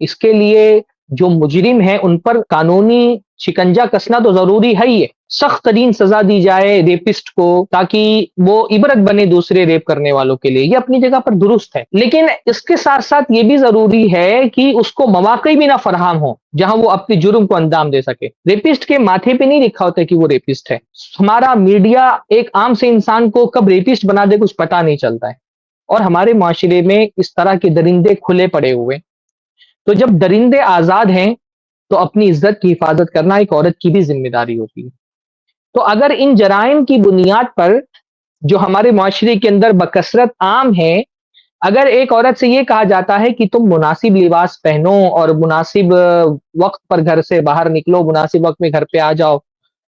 اس کے لیے جو مجرم ہیں ان پر قانونی شکنجہ کسنا تو ضروری ہے ہی ہے، سخت ترین سزا دی جائے ریپسٹ کو تاکہ وہ عبرت بنے دوسرے ریپ کرنے والوں کے لیے، یہ اپنی جگہ پر درست ہے، لیکن اس کے ساتھ ساتھ یہ بھی ضروری ہے کہ اس کو مواقع بھی نہ فراہم ہو جہاں وہ اپنے جرم کو انجام دے سکے۔ ریپسٹ کے ماتھے پہ نہیں لکھا ہوتا کہ وہ ریپسٹ ہے، ہمارا میڈیا ایک عام سے انسان کو کب ریپسٹ بنا دے کچھ پتا نہیں چلتا ہے، اور ہمارے معاشرے میں اس طرح کے درندے کھلے پڑے ہوئے، تو جب درندے آزاد ہیں تو اپنی عزت کی حفاظت کرنا ایک عورت کی بھی ذمہ داری ہوتی ہے۔ تو اگر ان جرائم کی بنیاد پر جو ہمارے معاشرے کے اندر بکثرت عام ہے، اگر ایک عورت سے یہ کہا جاتا ہے کہ تم مناسب لباس پہنو اور مناسب وقت پر گھر سے باہر نکلو، مناسب وقت میں گھر پہ آ جاؤ،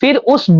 پھر اس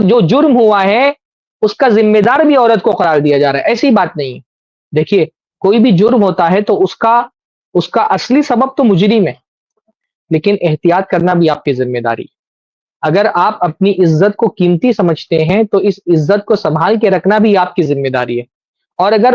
جو جرم ہوا ہے اس کا ذمہ دار بھی عورت کو قرار دیا جا رہا ہے۔ ایسی بات نہیں ہے، دیکھیے کوئی بھی جرم ہوتا ہے تو اس کا اصلی سبب تو مجرم ہے، لیکن احتیاط کرنا بھی آپ کی ذمہ داری ہے۔ اگر آپ اپنی عزت کو قیمتی سمجھتے ہیں تو اس عزت کو سنبھال کے رکھنا بھی آپ کی ذمہ داری ہے، اور اگر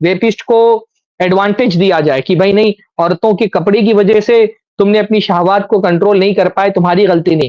ریپسٹ کو ایڈوانٹیج دیا جائے کہ بھائی نہیں، عورتوں کے کپڑے کی وجہ سے تم نے اپنی شہوات کو کنٹرول نہیں کر پائے، تمہاری غلطی نہیں۔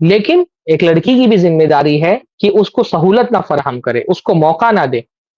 لیکن ایک لڑکی کی بھی ذمہ داری ہے کہ اس کو سہولت نہ فراہم کرے، اس کو موقع نہ دے۔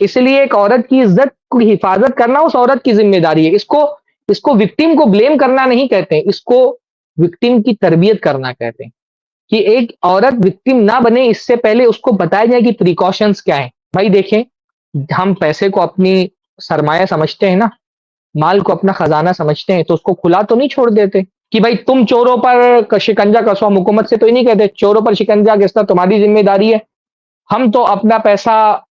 اس لیے ایک عورت کی عزت کی حفاظت کرنا اس عورت کی ذمہ داری ہے۔ اس کو وکٹم کو بلیم کرنا نہیں کہتے، اس کو وکٹم کی تربیت کرنا کہتے ہیں، کہ ایک عورت وکٹم نہ بنے اس سے پہلے اس کو بتایا جائے کہ پریکاشنز کیا ہیں۔ بھائی دیکھیں، ہم پیسے کو اپنی سرمایہ سمجھتے ہیں نا، مال کو اپنا خزانہ سمجھتے ہیں، تو اس کو کھلا تو نہیں چھوڑ دیتے کہ بھائی تم چوروں پر شکنجہ کسو۔ ہم حکومت سے تو ہی نہیں کہتے چوروں پر شکنجہ کسنا تمہاری ذمہ داری ہے، ہم تو اپنا پیسہ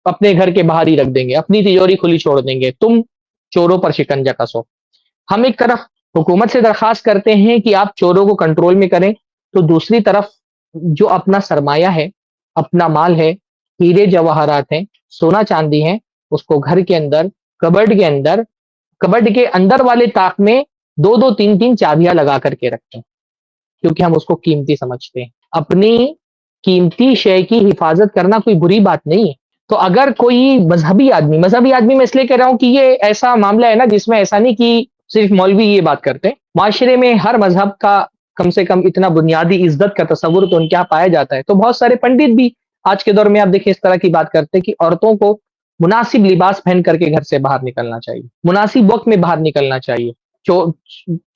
اپنے گھر کے باہر ہی رکھ دیں گے، اپنی تجوری کھلی چھوڑ دیں گے، تم چوروں پر شکنجہ کسو۔ ہم ایک طرف حکومت سے درخواست کرتے ہیں کہ آپ چوروں کو کنٹرول میں کریں، تو دوسری طرف جو اپنا سرمایہ ہے، اپنا مال ہے، ہیرے جواہرات ہیں، سونا چاندی ہیں، اس کو گھر کے اندر کبڈ کے اندر والے طاق میں دو دو تین تین چابیاں لگا کر کے رکھتے ہیں، کیونکہ ہم اس کو قیمتی سمجھتے ہیں۔ اپنی قیمتی شے کی حفاظت کرنا کوئی بری بات نہیں ہے۔ تو اگر کوئی مذہبی آدمی میں اس لیے کہہ رہا ہوں کہ یہ ایسا معاملہ ہے نا جس میں ایسا نہیں کہ صرف مولوی یہ بات کرتے ہیں، معاشرے میں ہر مذہب کا کم سے کم اتنا بنیادی عزت کا تصور تو ان کے یہاں پایا جاتا ہے، تو بہت سارے پنڈت بھی آج کے دور میں آپ دیکھیں اس طرح کی بات کرتے ہیں کہ عورتوں کو مناسب لباس پہن کر کے گھر سے باہر نکلنا چاہیے، مناسب وقت میں باہر نکلنا چاہیے۔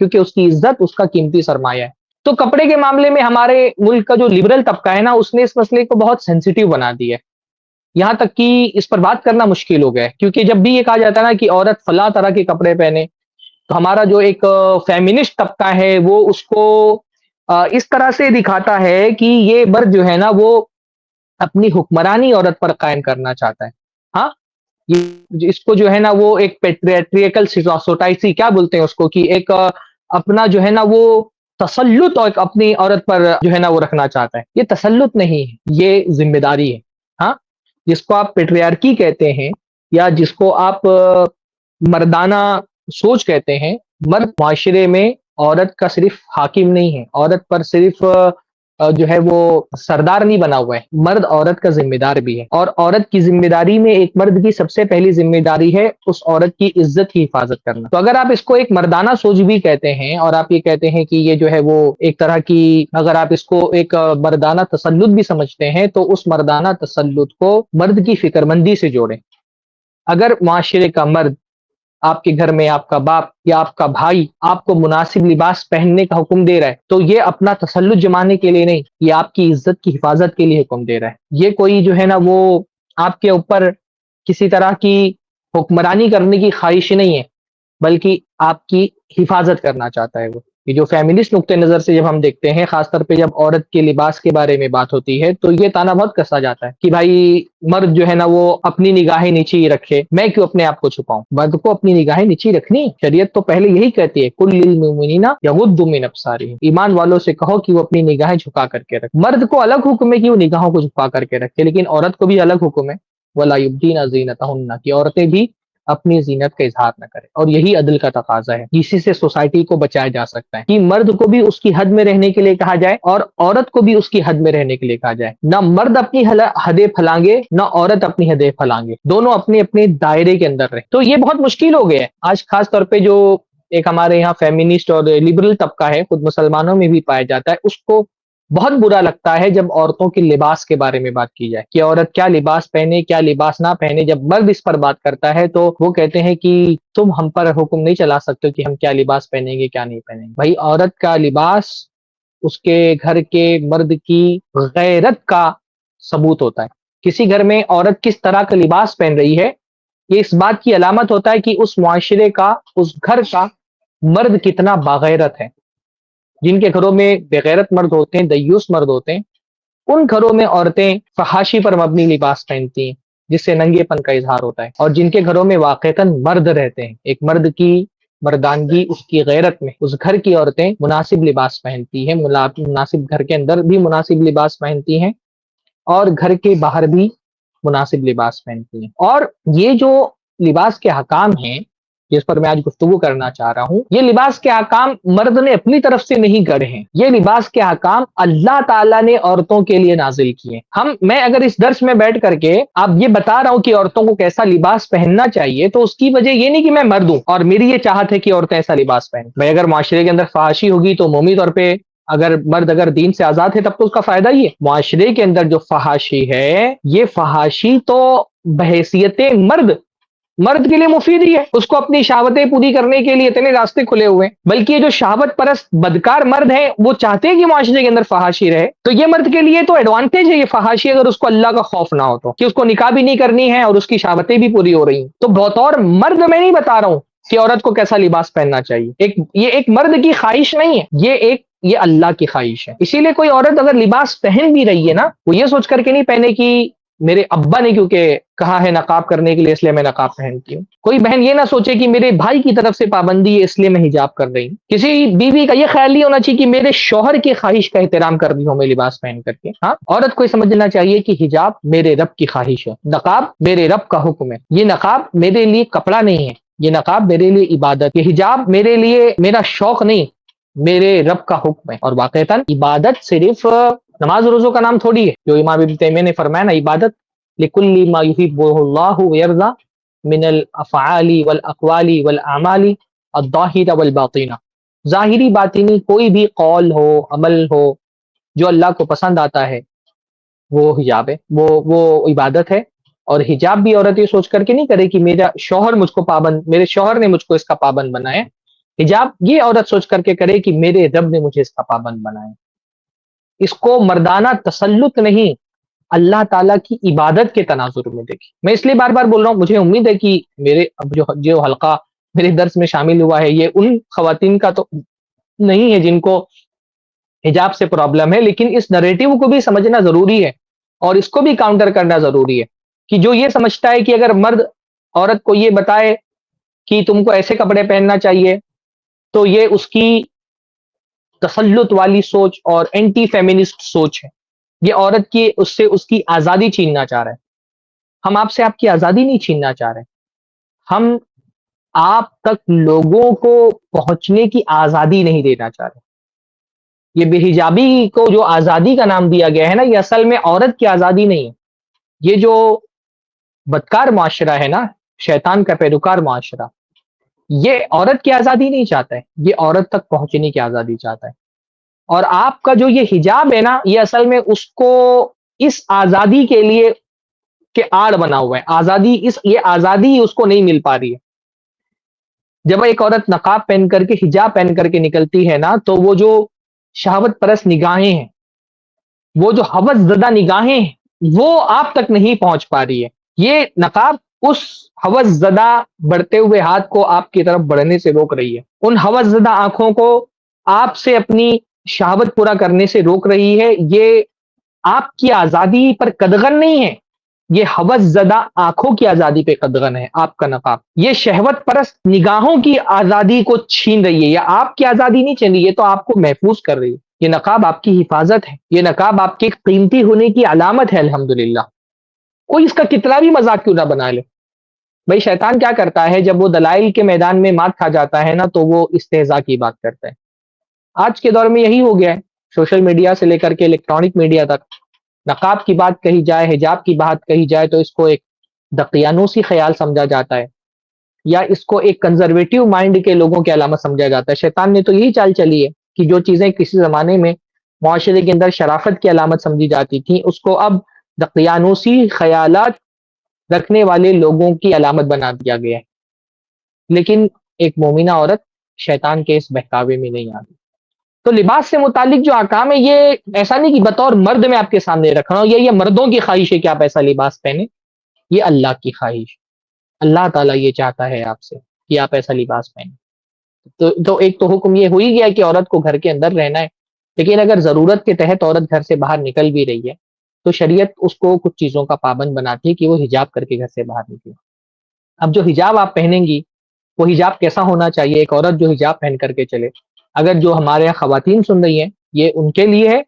کیونکہ اس کی عزت اس کا قیمتی سرمایہ ہے۔ تو کپڑے کے معاملے میں ہمارے ملک کا جو لبرل طبقہ ہے نا، اس نے اس مسئلے کو بہت سینسیٹیو بنا دیا ہے، یہاں تک کہ اس پر بات کرنا مشکل ہو گیا ہے، کیونکہ جب بھی یہ کہا جاتا ہے نا کہ عورت فلاں طرح کے کپڑے پہنے، تو ہمارا جو ایک فیمنسٹ طبقہ ہے وہ اس کو اس طرح سے دکھاتا ہے کہ یہ مرد جو ہے نا وہ اپنی حکمرانی عورت پر قائم کرنا چاہتا ہے۔ ہاں، یہ اس کو جو ہے نا وہ ایک پیٹریٹریکل سوسائٹی کیا بولتے ہیں اس کو، کہ ایک اپنا جو ہے نا وہ تسلط اور اپنی عورت پر جو ہے نا وہ رکھنا چاہتا ہے۔ یہ تسلط نہیں ہے، یہ ذمہ داری ہے۔ ہاں، جس کو آپ پیٹریارکی کہتے ہیں یا جس کو آپ مردانہ سوچ کہتے ہیں، مرد معاشرے میں عورت کا صرف حاکم نہیں ہے، عورت پر صرف جو ہے وہ سردار نہیں بنا ہوا ہے، مرد عورت کا ذمہ دار بھی ہے، اور عورت کی ذمہ داری میں ایک مرد کی سب سے پہلی ذمہ داری ہے اس عورت کی عزت کی حفاظت کرنا۔ تو اگر آپ اس کو ایک مردانہ سوچ بھی کہتے ہیں اور آپ یہ کہتے ہیں کہ یہ جو ہے وہ ایک طرح کی، اگر آپ اس کو ایک مردانہ تسلط بھی سمجھتے ہیں، تو اس مردانہ تسلط کو مرد کی فکر مندی سے جوڑیں۔ اگر معاشرے کا مرد آپ کے گھر میں آپ کا باپ یا آپ کا بھائی آپ کو مناسب لباس پہننے کا حکم دے رہا ہے، تو یہ اپنا تسلط جمانے کے لیے نہیں، یہ آپ کی عزت کی حفاظت کے لیے حکم دے رہا ہے۔ یہ کوئی جو ہے نا وہ آپ کے اوپر کسی طرح کی حکمرانی کرنے کی خواہش نہیں ہے، بلکہ آپ کی حفاظت کرنا چاہتا ہے وہ۔ یہ جو فیمنسٹ نقطۂ نظر سے جب ہم دیکھتے ہیں، خاص طور پہ جب عورت کے لباس کے بارے میں بات ہوتی ہے، تو یہ تانا بہت کسا جاتا ہے کہ بھائی مرد جو ہے نا وہ اپنی نگاہیں نیچی ہی رکھے، میں کیوں اپنے آپ کو چھپاؤں؟ مرد کو اپنی نگاہیں نیچی رکھنی، شریعت تو پہلے یہی کہتی ہے کل للمؤمنین یغضوا من ابصارہم، ایمان والوں سے کہو کہ وہ اپنی نگاہیں جھکا کر کے رکھ۔ مرد کو الگ حکم ہے کہ وہ نگاہوں کو جھکا کر کے رکھے، لیکن عورت کو بھی الگ حکم ہے ولا یبدین زینتہن، کہ عورتیں بھی اپنی زینت کا اظہار نہ کرے، اور یہی عدل کا تقاضا ہے، اسی سے سوسائٹی کو بچایا جا سکتا ہے کہ مرد کو بھی اس کی حد میں رہنے کے لیے کہا جائے اور عورت کو بھی اس کی حد میں رہنے کے لیے کہا جائے، نہ مرد اپنی حدیں پھلانگے نہ عورت اپنی حدیں پھلانگے، دونوں اپنے اپنے دائرے کے اندر رہے۔ تو یہ بہت مشکل ہو گیا ہے آج، خاص طور پہ جو ایک ہمارے یہاں فیمنسٹ اور لبرل طبقہ ہے، خود مسلمانوں میں بھی پایا جاتا ہے، اس کو بہت برا لگتا ہے جب عورتوں کے لباس کے بارے میں بات کی جائے کہ عورت کیا لباس پہنے کیا لباس نہ پہنے۔ جب مرد اس پر بات کرتا ہے تو وہ کہتے ہیں کہ تم ہم پر حکم نہیں چلا سکتے کہ ہم کیا لباس پہنیں گے کیا نہیں پہنیں گے۔ بھائی عورت کا لباس اس کے گھر کے مرد کی غیرت کا ثبوت ہوتا ہے۔ کسی گھر میں عورت کس طرح کا لباس پہن رہی ہے، یہ اس بات کی علامت ہوتا ہے کہ اس معاشرے کا، اس گھر کا مرد کتنا باغیرت ہے۔ جن کے گھروں میں بغیرت مرد ہوتے ہیں، دیوس مرد ہوتے ہیں، ان گھروں میں عورتیں فحاشی پر مبنی لباس پہنتی ہیں جس سے ننگے پن کا اظہار ہوتا ہے، اور جن کے گھروں میں واقعتاً مرد رہتے ہیں، ایک مرد کی مردانگی، اس کی غیرت میں اس گھر کی عورتیں مناسب لباس پہنتی ہیں، مناسب گھر کے اندر بھی مناسب لباس پہنتی ہیں اور گھر کے باہر بھی مناسب لباس پہنتی ہیں۔ اور یہ جو لباس کے حکام ہیں جس پر میں آج گفتگو کرنا چاہ رہا ہوں، یہ لباس کے احکام مرد نے اپنی طرف سے نہیں گڑھے ہیں، یہ لباس کے احکام اللہ تعالیٰ نے عورتوں کے لیے نازل کیے۔ میں اگر اس درس میں بیٹھ کر کے آپ یہ بتا رہا ہوں کہ عورتوں کو کیسا لباس پہننا چاہیے، تو اس کی وجہ یہ نہیں کہ میں مرد ہوں اور میری یہ چاہت ہے کہ عورتیں ایسا لباس پہنیں۔ بھائی اگر معاشرے کے اندر فحاشی ہوگی تو عمومی طور پہ اگر دین سے آزاد ہے تب تو اس کا فائدہ ہی ہے۔ معاشرے کے اندر جو فحاشی ہے، یہ فحاشی تو بحیثیت مرد کے لیے مفید ہی ہے، اس کو اپنی شہوتیں پوری کرنے کے لیے اتنے راستے کھلے ہوئے ہیں، بلکہ یہ جو شہوت پرست بدکار مرد ہے وہ چاہتے ہیں کہ معاشرے کے اندر فحاشی رہے، تو یہ مرد کے لیے تو ایڈوانٹیج ہے یہ فحاشی، اگر اس کو اللہ کا خوف نہ ہو تو، کہ اس کو نکاح بھی نہیں کرنی ہے اور اس کی شہوتیں بھی پوری ہو رہی ہیں۔ تو بطور مرد میں نہیں بتا رہا ہوں کہ عورت کو کیسا لباس پہننا چاہیے، یہ ایک مرد کی خواہش نہیں ہے، یہ اللہ کی خواہش ہے۔ اسی لیے کوئی عورت اگر لباس پہن بھی رہی ہے نا، وہ یہ سوچ کر کے نہیں پہنے کہ میرے ابا نے کیونکہ کہا ہے نقاب کرنے کے لیے اس لیے میں نقاب پہنتی ہوں۔ کوئی بہن یہ نہ سوچے کہ میرے بھائی کی طرف سے پابندی ہے اس لیے میں حجاب کر رہی ہوں۔ کسی بیوی کا یہ خیال نہیں ہونا چاہیے کہ میرے شوہر کی خواہش کا احترام کر رہی ہوں میں لباس پہن کر کے۔ ہاں، عورت کو یہ سمجھنا چاہیے کہ حجاب میرے رب کی خواہش ہے، نقاب میرے رب کا حکم ہے، یہ نقاب میرے لیے کپڑا نہیں ہے، یہ نقاب میرے لیے عبادت، یہ حجاب میرے لیے میرا شوق نہیں، میرے رب کا حکم ہے۔ اور واقعتاً عبادت صرف نماز روزوں کا نام تھوڑی ہے، جو امام ابن تیمیہ نے فرمایا نا، عبادت لکل ما یحبہ اللہ ویرضا من الافعال والاقوال والاعمال الظاہرہ والباطنہ، ظاہری باطنی کوئی بھی قول ہو عمل ہو جو اللہ کو پسند آتا ہے وہ حجاب ہے، وہ عبادت ہے۔ اور حجاب بھی عورت یہ سوچ کر کے نہیں کرے کہ میرا شوہر مجھ کو پابند، میرے شوہر نے مجھ کو اس کا پابند بنایا، حجاب یہ عورت سوچ کر کے کرے کہ میرے رب نے مجھے اس کا پابند بنایا۔ اس کو مردانہ تسلط نہیں، اللہ تعالیٰ کی عبادت کے تناظر میں دیکھی۔ میں اس لیے بار بار بول رہا ہوں، مجھے امید ہے کہ میرے اب جو حلقہ میرے درس میں شامل ہوا ہے یہ ان خواتین کا تو نہیں ہے جن کو حجاب سے پرابلم ہے، لیکن اس نریٹیو کو بھی سمجھنا ضروری ہے اور اس کو بھی کاؤنٹر کرنا ضروری ہے کہ جو یہ سمجھتا ہے کہ اگر مرد عورت کو یہ بتائے کہ تم کو ایسے کپڑے پہننا چاہیے تو یہ اس کی تسلط والی سوچ اور اینٹی فیمنسٹ سوچ ہے، یہ عورت کی اس کی آزادی چھیننا چاہ رہے ہیں۔ ہم آپ سے آپ کی آزادی نہیں چھیننا چاہ رہے، ہم آپ تک لوگوں کو پہنچنے کی آزادی نہیں دینا چاہ رہے۔ یہ بے حجابی کو جو آزادی کا نام دیا گیا ہے نا، یہ اصل میں عورت کی آزادی نہیں ہے، یہ جو بدکار معاشرہ ہے نا، شیطان کا پیروکار معاشرہ، یہ عورت کی آزادی نہیں چاہتا ہے، یہ عورت تک پہنچنے کی آزادی چاہتا ہے۔ اور آپ کا جو یہ حجاب ہے نا، یہ اصل میں اس کو اس آزادی کے لیے کے آڑ بنا ہوا ہے، یہ آزادی اس کو نہیں مل پا رہی ہے۔ جب ایک عورت نقاب پہن کر کے حجاب پہن کر کے نکلتی ہے نا، تو وہ جو شہوت پرست نگاہیں ہیں، وہ جو ہوس زدہ نگاہیں ہیں، وہ آپ تک نہیں پہنچ پا رہی ہے۔ یہ نقاب اس ہوس زدہ بڑھتے ہوئے ہاتھ کو آپ کی طرف بڑھنے سے روک رہی ہے، ان ہوس زدہ آنکھوں کو آپ سے اپنی شہوت پورا کرنے سے روک رہی ہے، یہ آپ کی آزادی پر قدغن نہیں ہے، یہ ہوس زدہ آنکھوں کی آزادی پہ قدغن ہے آپ کا نقاب۔ یہ شہوت پرست نگاہوں کی آزادی کو چھین رہی ہے، یا آپ کی آزادی نہیں چھین رہی ہے، تو آپ کو محفوظ کر رہی ہے۔ یہ نقاب آپ کی حفاظت ہے، یہ نقاب آپ کے قیمتی ہونے کی علامت ہے الحمدللہ۔ کوئی اس کا کتنا بھی مذاق کیوں نہ بنا لے۔ بھائی شیطان کیا کرتا ہے، جب وہ دلائل کے میدان میں مات کھا جاتا ہے نا، تو وہ استہزاء کی بات کرتا ہے۔ آج کے دور میں یہی ہو گیا ہے، سوشل میڈیا سے لے کر کے الیکٹرانک میڈیا تک، نقاب کی بات کہی جائے، حجاب کی بات کہی جائے، تو اس کو ایک دقیانوسی خیال سمجھا جاتا ہے، یا اس کو ایک کنزرویٹو مائنڈ کے لوگوں کی علامت سمجھا جاتا ہے۔ شیطان نے تو یہی چال چلی ہے کہ جو چیزیں کسی زمانے میں معاشرے کے اندر شرافت کی علامت سمجھی جاتی تھیں، اس کو اب دقیانوسی خیالات رکھنے والے لوگوں کی علامت بنا دیا گیا ہے۔ لیکن ایک مومنہ عورت شیطان کے اس بہکاوے میں نہیں آتی۔ تو لباس سے متعلق جو احکام ہے، یہ ایسا نہیں کہ بطور مرد میں آپ کے سامنے رکھ رہا ہوں، یہ مردوں کی خواہش ہے کہ آپ ایسا لباس پہنیں، یہ اللہ کی خواہش، اللہ تعالیٰ یہ چاہتا ہے آپ سے کہ آپ ایسا لباس پہنیں۔ تو ایک تو حکم یہ ہو ہی گیا کہ عورت کو گھر کے اندر رہنا ہے، لیکن اگر ضرورت کے تحت عورت گھر سے باہر نکل بھی رہی ہے، تو شریعت اس کو کچھ چیزوں کا پابند بناتی ہے کہ وہ حجاب کر کے گھر سے باہر نکلے۔ اب جو حجاب آپ پہنیں گی، وہ حجاب کیسا ہونا چاہیے؟ ایک عورت جو حجاب پہن کر کے چلے، اگر جو ہمارے یہاں خواتین سن رہی ہیں، یہ ان کے لیے ہے،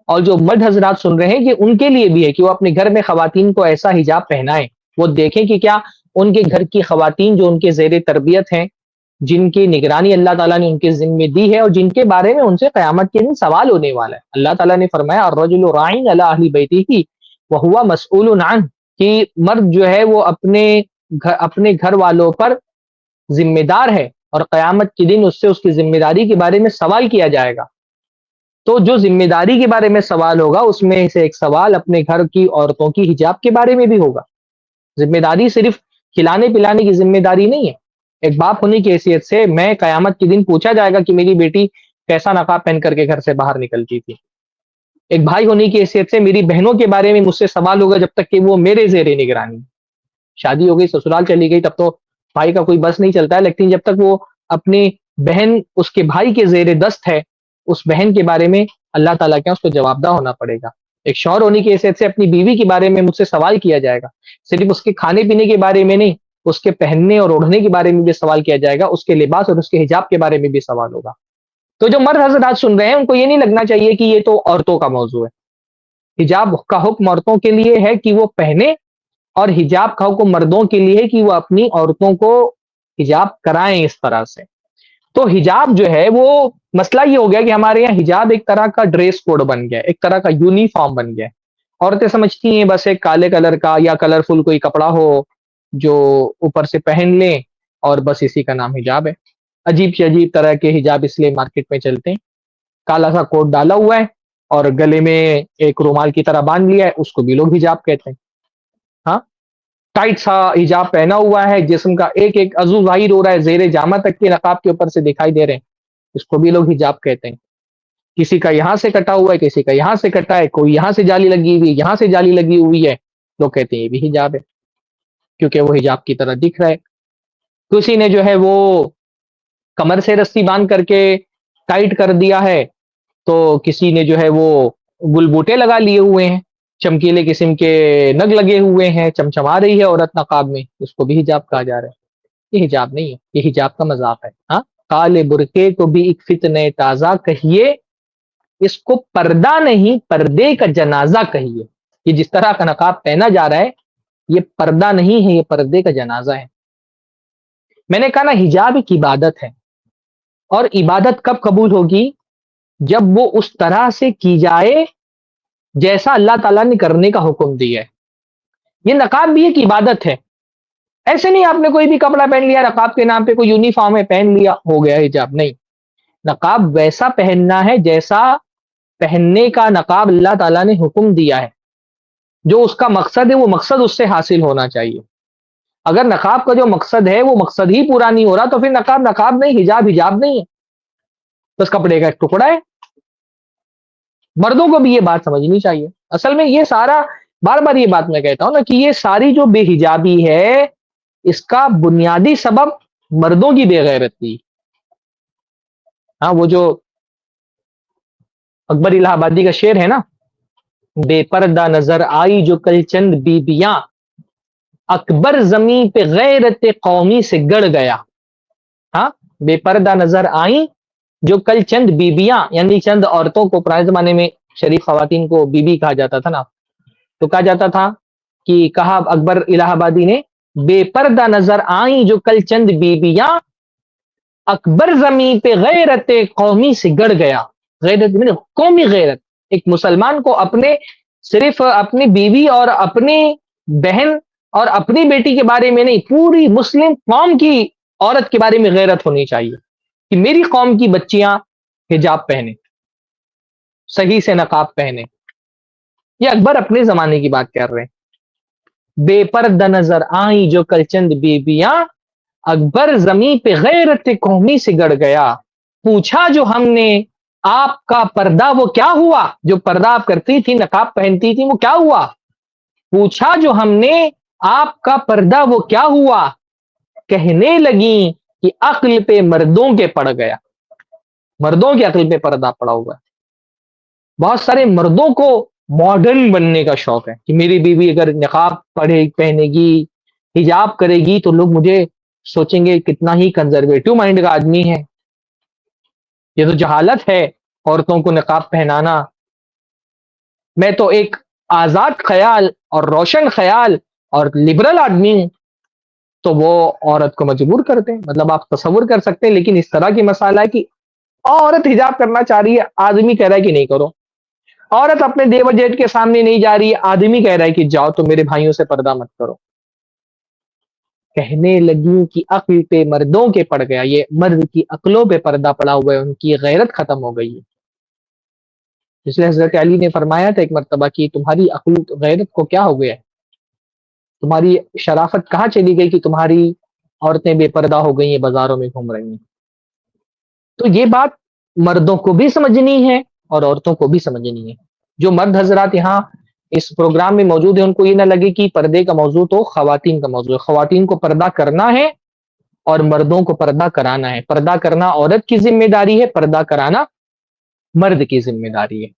اور جو مرد حضرات سن رہے ہیں، یہ ان کے لیے بھی ہے کہ وہ اپنے گھر میں خواتین کو ایسا حجاب پہنائیں، وہ دیکھیں کہ کیا ان کے گھر کی خواتین جو ان کے زیر تربیت ہیں، جن کی نگرانی اللہ تعالیٰ نے ان کے ذمہ دی ہے، اور جن کے بارے میں ان سے قیامت کے دن سوال ہونے والا ہے۔ اللہ تعالیٰ نے فرمایا الرجل راع علی اہل بیتہ وہو مسئول عنہ، کہ مرد جو ہے وہ اپنے گھر والوں پر ذمہ دار ہے، اور قیامت کے دن اس سے اس کی ذمہ داری کے بارے میں سوال کیا جائے گا۔ تو جو ذمہ داری کے بارے میں سوال ہوگا، اس میں سے ایک سوال اپنے گھر کی عورتوں کی حجاب کے بارے میں بھی ہوگا۔ ذمہ داری صرف کھلانے پلانے کی ذمہ داری نہیں ہے، ایک باپ ہونے کی حیثیت سے میں قیامت کے دن پوچھا جائے گا کہ میری بیٹی کیسا نقاب پہن کر کے گھر سے باہر نکلتی تھی۔ ایک بھائی ہونے کی حیثیت سے میری بہنوں کے بارے میں مجھ سے سوال ہوگا جب تک کہ وہ میرے زیر نگرانی۔ شادی ہو گئی، سسرال چلی گئی، تب تو بھائی کا کوئی بس نہیں چلتا ہے، لیکن جب تک وہ اپنی بہن اس کے بھائی کے زیر دست ہے، اس بہن کے بارے میں اللہ تعالیٰ کے اس کو جواب دہ ہونا پڑے گا۔ ایک شوہر ہونے کی حیثیت سے اپنی بیوی کے بارے میں مجھ سے سوال کیا جائے گا، صرف اس کے کھانے پینے کے بارے میں نہیں، اس کے پہننے اور اوڑھنے کے بارے میں بھی سوال کیا جائے گا، اس کے لباس اور اس کے حجاب کے بارے میں بھی سوال ہوگا۔ تو جو مرد حضرات سن رہے ہیں، ان کو یہ نہیں لگنا چاہیے کہ یہ تو عورتوں کا موضوع ہے۔ حجاب کا حکم عورتوں کے لیے ہے کہ وہ پہنے، اور حجاب کا حکم مردوں کے لیے ہے کہ وہ اپنی عورتوں کو حجاب کرائیں اس طرح سے۔ تو حجاب جو ہے وہ مسئلہ یہ ہو گیا کہ ہمارے یہاں حجاب ایک طرح کا ڈریس کوڈ بن گیا، ایک طرح کا یونیفارم بن گیا۔ عورتیں سمجھتی ہیں بس ایک کالے کلر کا یا کلرفل کوئی کپڑا ہو جو اوپر سے پہن لیں، اور بس اسی کا نام حجاب ہے۔ عجیب سے عجیب طرح کے حجاب اس لیے مارکیٹ میں چلتے ہیں، کالا سا کوٹ ڈالا ہوا ہے اور گلے میں ایک رومال کی طرح باندھ لیا ہے، اس کو بھی لوگ حجاب کہتے ہیں۔ ہاں، ٹائٹ سا حجاب پہنا ہوا ہے، جسم کا ایک ایک عضو ظاہر ہو رہا ہے، زیر جامہ تک کے نقاب کے اوپر سے دکھائی دے رہے ہیں، اس کو بھی لوگ حجاب کہتے ہیں۔ کسی کا یہاں سے کٹا ہوا ہے، کسی کا یہاں سے کٹا ہے، کوئی یہاں سے جالی لگی ہوئی ہے، یہاں سے جالی لگی ہوئی ہے، لوگ کہتے ہیں یہ بھی حجاب ہے، کیونکہ وہ حجاب کی طرح دکھ رہا ہے۔ کسی نے جو ہے وہ کمر سے رسی باندھ کر کے ٹائٹ کر دیا ہے، تو کسی نے جو ہے وہ گل بوٹے لگا لیے ہوئے ہیں، چمکیلے قسم کے نگ لگے ہوئے ہیں، چمچما رہی ہے عورت نقاب میں، اس کو بھی حجاب کہا جا رہا ہے۔ یہ حجاب نہیں ہے، یہ حجاب کا مذاق ہے۔ ہاں، کالے برقے کو بھی ایک فتنہ تازہ کہیے، اس کو پردہ نہیں پردے کا جنازہ کہیے۔ یہ جس طرح کا نقاب پہنا جا رہا ہے، یہ پردہ نہیں ہے، یہ پردے کا جنازہ ہے۔ میں نے کہا نا، حجاب ایک عبادت ہے، اور عبادت کب قبول ہوگی؟ جب وہ اس طرح سے کی جائے جیسا اللہ تعالیٰ نے کرنے کا حکم دیا ہے۔ یہ نقاب بھی ایک عبادت ہے، ایسے نہیں آپ نے کوئی بھی کپڑا پہن لیا، نقاب کے نام پہ کوئی یونیفارم ہے پہن لیا ہو گیا حجاب، نہیں۔ نقاب ویسا پہننا ہے جیسا پہننے کا نقاب اللہ تعالیٰ نے حکم دیا ہے، جو اس کا مقصد ہے وہ مقصد اس سے حاصل ہونا چاہیے۔ اگر نقاب کا جو مقصد ہے وہ مقصد ہی پورا نہیں ہو رہا، تو پھر نقاب نقاب نہیں، حجاب حجاب نہیں ہے، بس کپڑے کا ایک ٹکڑا ہے۔ مردوں کو بھی یہ بات سمجھنی چاہیے۔ اصل میں یہ سارا، بار بار یہ بات میں کہتا ہوں نا، کہ یہ ساری جو بے حجابی ہے، اس کا بنیادی سبب مردوں کی بے غیرتی۔ ہاں، وہ جو اکبر الہ آبادی کا شعر ہے نا، بے پردہ نظر آئی جو کل چند بیبیاں، اکبر زمین پہ غیرت قومی سے گڑ گیا. ہاں، بے پردہ نظر آئیں جو کل چند بیبیاں، یعنی چند عورتوں کو پرانے زمانے میں شریف خواتین کو بی بی کہا جاتا تھا نا، تو کہا جاتا تھا کہ کہا اکبر الہ آبادی نے، بے پردہ نظر آئیں جو کل چند بیبیاں، اکبر زمین پہ غیرت قومی سے گڑ گیا. غیرت میں قومی غیرت، ایک مسلمان کو اپنے صرف اپنی بیوی اور اپنی بہن اور اپنی بیٹی کے بارے میں نہیں، پوری مسلم قوم کی عورت کے بارے میں غیرت ہونی چاہیے کہ میری قوم کی بچیاں حجاب پہنے، صحیح سے نقاب پہنے. یہ اکبر اپنے زمانے کی بات کر رہے ہیں. بے پردہ نظر آئیں جو کل چند بیبیاں، اکبر زمین پہ غیرت قومی سے گڑ گیا. پوچھا جو ہم نے آپ کا پردہ وہ کیا ہوا، جو پردہ آپ کرتی تھی، نقاب پہنتی تھی، وہ کیا ہوا. پوچھا جو ہم نے آپ کا پردہ وہ کیا ہوا، کہنے لگیں کہ عقل پہ مردوں کے پڑ گیا. مردوں کی عقل پہ پردہ پڑا ہوا ہے. بہت سارے مردوں کو ماڈرن بننے کا شوق ہے کہ میری بیوی اگر نقاب پہنے گی، حجاب کرے گی، تو لوگ مجھے سوچیں گے کتنا ہی کنزرویٹو مائنڈ کا آدمی ہے. یہ تو جہالت ہے عورتوں کو نقاب پہنانا. میں تو ایک آزاد خیال اور روشن خیال اور لبرل آدمی ہوں. تو وہ عورت کو مجبور کرتے ہیں. مطلب آپ تصور کر سکتے ہیں. لیکن اس طرح کی مسئلہ ہے کہ عورت حجاب کرنا چاہ رہی ہے، آدمی کہہ رہا ہے کہ نہیں کرو. عورت اپنے دیور جیٹ کے سامنے نہیں جا رہی ہے، آدمی کہہ رہا ہے کہ جاؤ تو میرے بھائیوں سے پردہ مت کرو. کہنے لگی کہ عقل پہ مردوں کے پڑ گیا. یہ مرد کی عقلوں پہ پردہ پڑا ہوا ہے، ان کی غیرت ختم ہو گئی ہے. اس لیے حضرت علی نے فرمایا تھا ایک مرتبہ کہ تمہاری عقل غیرت کو کیا ہو گیا ہے، تمہاری شرافت کہاں چلی گئی کہ تمہاری عورتیں بے پردہ ہو گئی ہیں، بازاروں میں گھوم رہی ہیں. تو یہ بات مردوں کو بھی سمجھنی ہے اور عورتوں کو بھی سمجھنی ہے. جو مرد حضرات یہاں اس پروگرام میں موجود ہیں، ان کو یہ نہ لگے کہ پردے کا موضوع تو خواتین کا موضوع ہے. خواتین کو پردہ کرنا ہے اور مردوں کو پردہ کرانا ہے. پردہ کرنا عورت کی ذمہ داری ہے، پردہ کرانا مرد کی ذمہ داری ہے.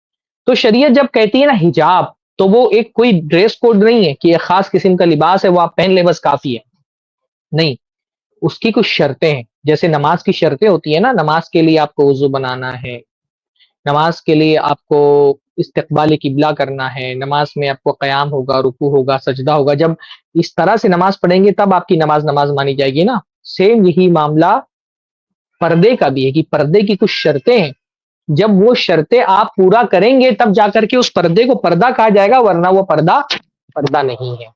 تو شریعت جب کہتی ہے نا حجاب، تو وہ ایک کوئی ڈریس کوڈ نہیں ہے کہ ایک خاص قسم کا لباس ہے وہ آپ پہن لیں بس کافی ہے. نہیں، اس کی کچھ شرطیں ہیں. جیسے نماز کی شرطیں ہوتی ہیں نا، نماز کے لیے آپ کو وضو بنانا ہے، نماز کے لیے آپ کو استقبال قبلہ کرنا ہے، نماز میں آپ کو قیام ہوگا، رکوع ہوگا، سجدہ ہوگا. جب اس طرح سے نماز پڑھیں گے تب آپ کی نماز مانی جائے گی نا. سیم یہی معاملہ پردے کا بھی ہے کہ پردے کی کچھ شرطیں ہیں. جب وہ شرطیں آپ پورا کریں گے تب جا کر کے اس پردے کو پردہ کہا جائے گا، ورنہ وہ پردہ نہیں ہے.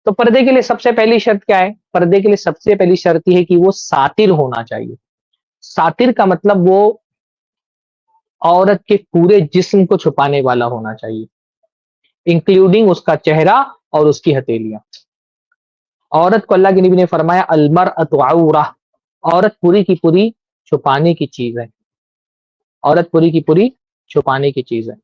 تو پردے کے لیے سب سے پہلی شرط کیا ہے؟ پردے کے لیے سب سے پہلی شرط یہ ہے کہ وہ ساتر ہونا چاہیے. ساتر کا مطلب وہ عورت کے پورے جسم کو چھپانے والا ہونا چاہیے، انکلوڈنگ اس کا چہرہ اور اس کی ہتھیلیاں. عورت کو اللہ کے نبی نے فرمایا المرأۃ عورہ، عورت پوری کی پوری چھپانے کی چیز ہے. عورت پوری کی پوری چھپانے کی چیز ہے،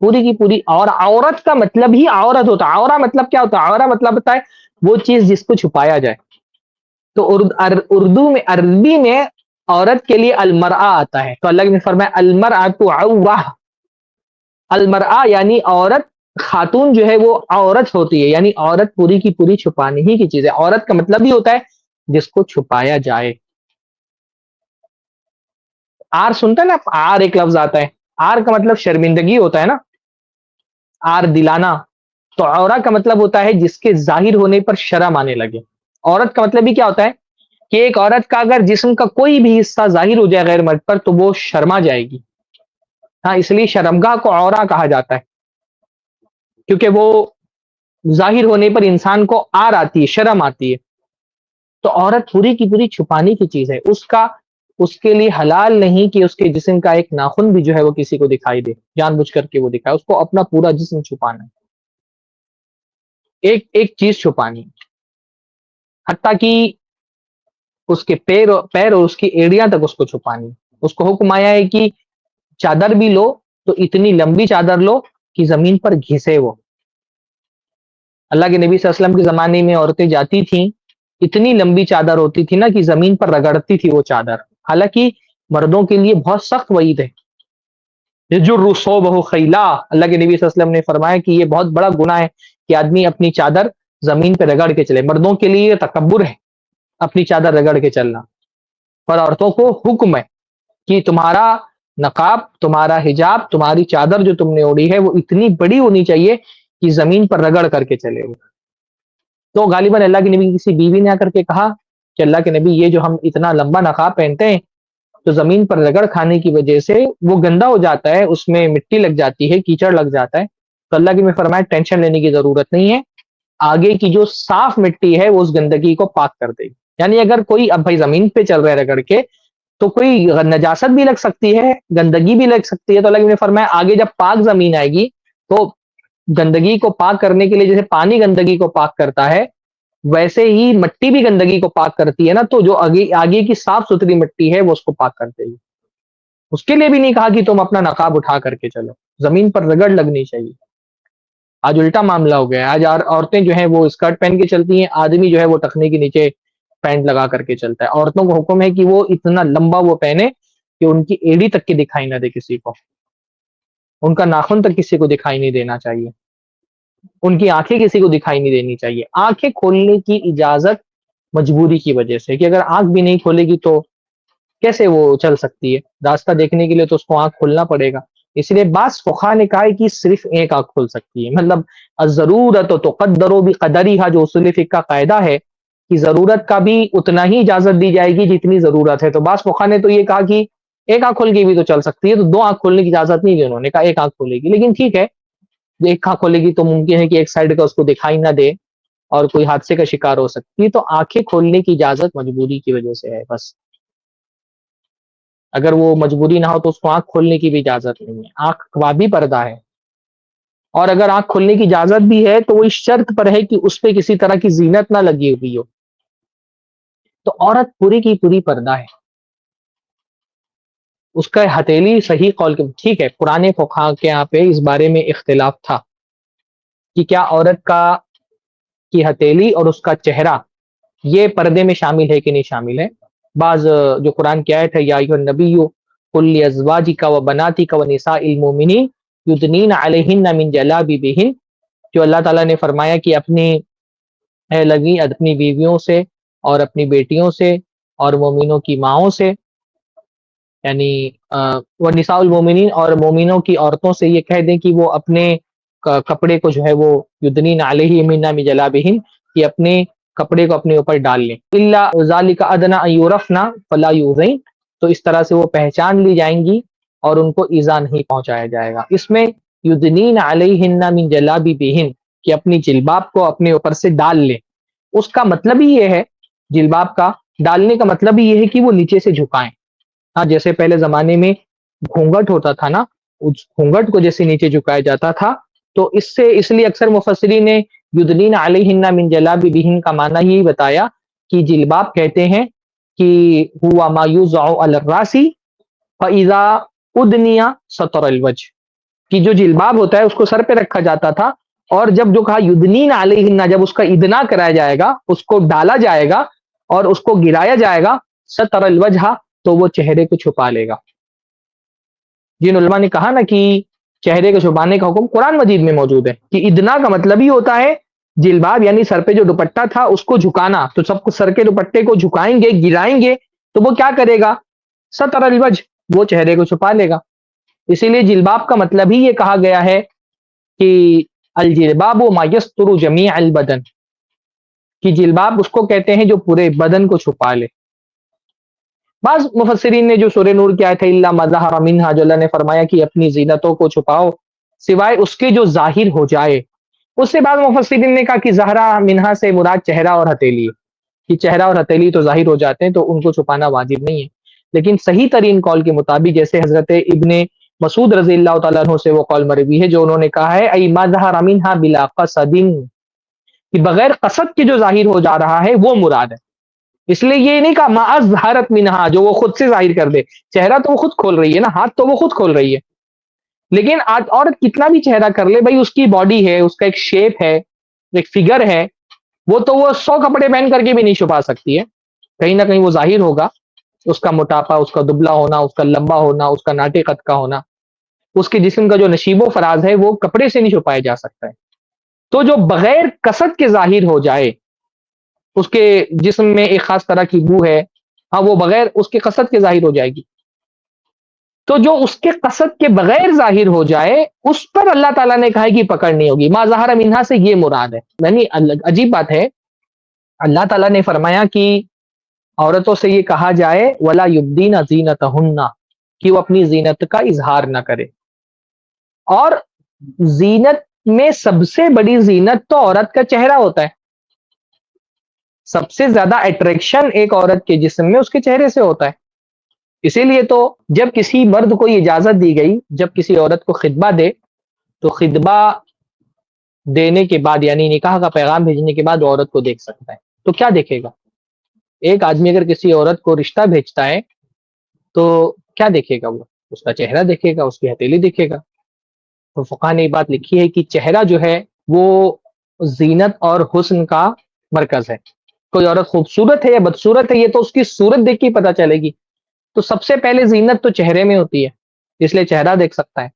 پوری کی پوری. اور عورت کا مطلب ہی عورت ہوتا ہے. عورہ مطلب کیا ہوتا ہے؟ عورہ مطلب ہوتا ہے وہ چیز جس کو چھپایا جائے. تو اردو میں، عربی میں عورت کے لیے المرأہ آتا ہے. تو اللہ نے فرمایا المرأۃ عورہ. المرأہ یعنی عورت، خاتون جو ہے وہ عورت ہوتی ہے، یعنی عورت پوری کی پوری چھپانے ہی کی چیز ہے. عورت کا مطلب ہی ہوتا ہے جس کو چھپایا جائے. آر سنتا ہے نا، آر ایک لفظ آتا ہے، آر کا مطلب شرمندگی ہوتا ہے نا، آر دلانا. تو عورہ کا مطلب ہوتا ہے جس کے ظاہر ہونے پر شرم آنے لگے. عورت کا مطلب بھی کیا ہوتا ہے کہ ایک عورت کا اگر جسم کا کوئی بھی حصہ ظاہر ہو جائے غیر مرد پر تو وہ شرما جائے گی. ہاں، اس لیے شرمگاہ کو عورہ کہا جاتا ہے، کیونکہ وہ ظاہر ہونے پر انسان کو آر آتی ہے، شرم آتی ہے. تو عورت پوری کی پوری چھپانے کی چیز ہے. اس کے لیے حلال نہیں کہ اس کے جسم کا ایک ناخن بھی جو ہے وہ کسی کو دکھائی دے، جان بوجھ کر کے وہ دکھائے. اس کو اپنا پورا جسم چھپانا ہے، ایک ایک چیز چھپانی، حتیٰ کہ اس کے پیر اور اس کی ایڑیاں تک اس کو چھپانی. اس کو حکم آیا ہے کہ چادر بھی لو تو اتنی لمبی چادر لو کہ زمین پر گھسے وہ. اللہ کے نبی صلی اللہ علیہ وسلم کے زمانے میں عورتیں جاتی تھیں، اتنی لمبی چادر ہوتی تھی نا کہ زمین پر رگڑتی تھی وہ چادر. حالانکہ مردوں کے لیے بہت سخت وعید ہے یجر ثوبہ خیلا، اللہ کے نبی صلی اللہ علیہ وسلم نے فرمایا کہ یہ بہت بڑا گناہ ہے کہ آدمی اپنی چادر زمین پہ رگڑ کے چلے. مردوں کے لیے یہ تکبر ہے اپنی چادر رگڑ کے چلنا، پر عورتوں کو حکم ہے کہ تمہارا نقاب، تمہارا حجاب، تمہاری چادر جو تم نے اوڑھی ہے وہ اتنی بڑی ہونی چاہیے کہ زمین پر رگڑ کر کے چلے. تو غالباً اللہ کے نبی کی کسی بیوی نے آ کر کے کہا کہ اللہ کے نبی یہ جو ہم اتنا لمبا نقاب پہنتے ہیں تو زمین پر رگڑ کھانے کی وجہ سے وہ گندا ہو جاتا ہے، اس میں مٹی لگ جاتی ہے، کیچڑ لگ جاتا ہے. تو اللہ کے نبی فرمایا ٹینشن لینے کی ضرورت نہیں ہے، آگے کی جو صاف مٹی ہے وہ اس گندگی کو پاک کر دے گی. یعنی اگر کوئی اب بھائی زمین پہ چل رہا ہے رگڑ کے تو کوئی نجاست بھی لگ سکتی ہے، گندگی بھی لگ سکتی ہے. تو اللہ کے نبی نے فرمایا آگے جب پاک زمین آئے گی تو گندگی کو پاک کرنے کے لیے جیسے پانی گندگی کو پاک کرتا ہے ویسے ہی مٹی بھی گندگی کو پاک کرتی ہے نا. تو جو آگے کی صاف ستھری مٹی ہے وہ اس کو پاک کر دے گی. اس کے لیے بھی نہیں کہا کہ تم اپنا نقاب اٹھا کر کے چلو، زمین پر رگڑ لگنی چاہیے. آج الٹا معاملہ ہو گیا ہے، آج عورتیں جو ہیں وہ اسکرٹ پہن کے چلتی ہیں، آدمی جو ہے وہ ٹخنے کے نیچے پینٹ لگا کر کے چلتا ہے. عورتوں کو حکم ہے کہ وہ اتنا لمبا وہ پہنے کہ ان کی ایڑی تک کی دکھائی نہ دے کسی کو، ان کا ناخن تک کسی کو دکھائی نہیں دینا چاہیے، ان کی آنکھیں کسی کو دکھائی نہیں دینی چاہیے. آنکھیں کھولنے کی اجازت مجبوری کی وجہ سے، کہ اگر آنکھ بھی نہیں کھولے گی تو کیسے وہ چل سکتی ہے؟ راستہ دیکھنے کے لیے تو اس کو آنکھ کھولنا پڑے گا. اس لیے بعض فقہا نے کہا ہے کہ صرف ایک آنکھ کھول سکتی ہے. مطلب الضرورت تقدر بقدرها، جو اصول فقہ کا قاعدہ ہے کہ ضرورت کا بھی اتنا ہی اجازت دی جائے گی جتنی ضرورت ہے. تو بعض فقہا نے تو یہ کہا کہ ایک آنکھ کھول کے بھی تو چل سکتی ہے، تو دو آنکھ کھولنے کی اجازت نہیں دی، انہوں نے کہا ایک آنکھ کھولے گی. لیکن ٹھیک ہے، ایک آنکھ کھولے گی تو ممکن ہے کہ ایک سائڈ کا اس کو دکھائی نہ دے اور کوئی حادثے کا شکار ہو سکتی ہے. تو آنکھیں کھولنے کی اجازت مجبوری کی وجہ سے ہے بس. اگر وہ مجبوری نہ ہو تو اس کو آنکھ کھولنے کی بھی اجازت نہیں ہے. آنکھ کا بھی پردہ ہے، اور اگر آنکھ کھولنے کی اجازت بھی ہے تو وہ اس شرط پر ہے کہ اس پہ کسی طرح کی زینت نہ لگی ہوئی ہو. تو عورت پوری کی پوری پردہ ہے. اس کا ہتھیلی صحیح قول کے ٹھیک ہے، پرانے فقہا کے یہاں پہ اس بارے میں اختلاف تھا کہ کیا عورت کی ہتھیلی اور اس کا چہرہ یہ پردے میں شامل ہے کہ نہیں شامل ہے. بعض جو قرآن کی آیت ہے یا ایھا النبی قل لازواجک وبناتک ونساء المؤمنین یدنین علیہن من جلابیبہن، جو اللہ تعالیٰ نے فرمایا کہ اپنی لگی اپنی بیویوں سے اور اپنی بیٹیوں سے اور مومنوں کی ماؤں سے، یعنی ونساء المؤمنین اور مومنوں کی عورتوں سے یہ کہہ دیں کہ وہ اپنے کپڑے کو جو ہے وہ یدنین علیہن من جلابیبہن، کہ اپنے کپڑے کو اپنے اوپر ڈال لیں. الا ذالک ادنی ان یعرفن فلا یؤذین، تو اس طرح سے وہ پہچان لی جائیں گی اور ان کو ایذا نہیں پہنچایا جائے گا. اس میں یدنین علیہن من جلابیبہن کہ اپنی جلباب کو اپنے اوپر سے ڈال لیں، اس کا مطلب ہی یہ ہے، جلباب کا ڈالنے کا مطلب ہی یہ ہے کہ وہ نیچے سے جھکائیں. ہاں، جیسے پہلے زمانے میں گھونگھٹ ہوتا تھا نا، اس گھونگھٹ کو جیسے نیچے جھکایا جاتا تھا، تو اس لیے اکثر مفسرین نے یدنین علیہن من جلابیبہن کا معنی یہی بتایا کہ جلباب کہتے ہیں کہ ہوا ما یوضع علی الراس فاذا ادنی سطر الوجه، کہ جو جلباب ہوتا ہے اس کو سر پہ رکھا جاتا تھا، اور جب جو کہا یدنین علیہن، جب اس کا ادنا کرایا جائے گا، اس کو ڈالا جائے گا اور اس کو گرایا جائے گا، سطر الوجہ، تو وہ چہرے کو چھپا لے گا. جن علماء نے کہا نا کہ چہرے کو چھپانے کا حکم قرآن مجید میں موجود ہے، کہ ادنا کا مطلب ہی ہوتا ہے جلباب، یعنی سر پہ جو دوپٹہ تھا اس کو جھکانا. تو سب کو سر کے دوپٹے کو جھکائیں گے، گرائیں گے، تو وہ کیا کرے گا؟ سطر الوجہ، وہ چہرے کو چھپا لے گا. اسی لیے جلباب کا مطلب ہی یہ کہا گیا ہے کہ الجلباب ما یستر جمیع البدن، کہ جلباب اس کو کہتے ہیں جو پورے بدن کو چھپا لے. بعض مفسرین نے جو سورہ نور کی آیت ہے الا ما ظہر منھا، جو اللہ نے فرمایا کہ اپنی زینتوں کو چھپاؤ سوائے اس کے جو ظاہر ہو جائے، اس سے بعض مفسرین نے کہا کہ ظہرا منہا سے مراد چہرہ اور ہتھیلی ہے، کہ چہرہ اور ہتھیلی تو ظاہر ہو جاتے ہیں تو ان کو چھپانا واجب نہیں ہے. لیکن صحیح ترین قول کے مطابق، جیسے حضرت ابن مسعود رضی اللہ تعالیٰ عنہ سے وہ قول مروی ہے جو انہوں نے کہا ہے ای ما ظہر منھا بلا قصد، کہ بغیر قصد کے جو ظاہر ہو جا رہا ہے وہ مراد ہے. اس لیے یہ نہیں کہا ما اظہرت منھا، جو وہ خود سے ظاہر کر دے. چہرہ تو وہ خود کھول رہی ہے نا، ہاتھ تو وہ خود کھول رہی ہے، لیکن عورت کتنا بھی چہرہ کر لے بھائی، اس کی باڈی ہے، اس کا ایک شیپ ہے، ایک فگر ہے، وہ تو وہ 100 کپڑے پہن کر کے بھی نہیں چھپا سکتی ہے. کہیں نہ کہیں وہ ظاہر ہوگا، اس کا موٹاپا، اس کا دبلا ہونا، اس کا لمبا ہونا، اس کا ناٹے قد کا ہونا. اس کے جسم کا جو نشیب و فراز ہے وہ کپڑے سے نہیں چھپایا جا سکتا ہے. تو جو بغیر کسد کے ظاہر ہو جائے، اس کے جسم میں ایک خاص طرح کی بو ہے، ہاں وہ بغیر اس کے قصد کے ظاہر ہو جائے گی. تو جو اس کے قصد کے بغیر ظاہر ہو جائے اس پر اللہ تعالیٰ نے کہا کہ پکڑ نہیں ہوگی. ما ظہر منہا سے یہ مراد ہے. یعنی عجیب بات ہے، اللہ تعالیٰ نے فرمایا کہ عورتوں سے یہ کہا جائے ولا یبدین زینتہن، کہ وہ اپنی زینت کا اظہار نہ کرے. اور زینت میں سب سے بڑی زینت تو عورت کا چہرہ ہوتا ہے. سب سے زیادہ اٹریکشن ایک عورت کے جسم میں اس کے چہرے سے ہوتا ہے. اسی لیے تو جب کسی مرد کو یہ اجازت دی گئی جب کسی عورت کو خطبہ دے تو خطبہ دینے کے بعد یعنی نکاح کا پیغام بھیجنے کے بعد وہ عورت کو دیکھ سکتا ہے. تو کیا دیکھے گا؟ ایک آدمی اگر کسی عورت کو رشتہ بھیجتا ہے تو کیا دیکھے گا؟ وہ اس کا چہرہ دیکھے گا، اس کی ہتھیلی دیکھے گا. تو فقہ نے یہ بات لکھی ہے کہ چہرہ جو ہے وہ زینت اور حسن کا مرکز ہے. کوئی عورت خوبصورت ہے یا بدصورت ہے یہ تو اس کی صورت دیکھ کے پتہ چلے گی. تو سب سے پہلے زینت تو چہرے میں ہوتی ہے، اس لیے چہرہ دیکھ سکتا ہے.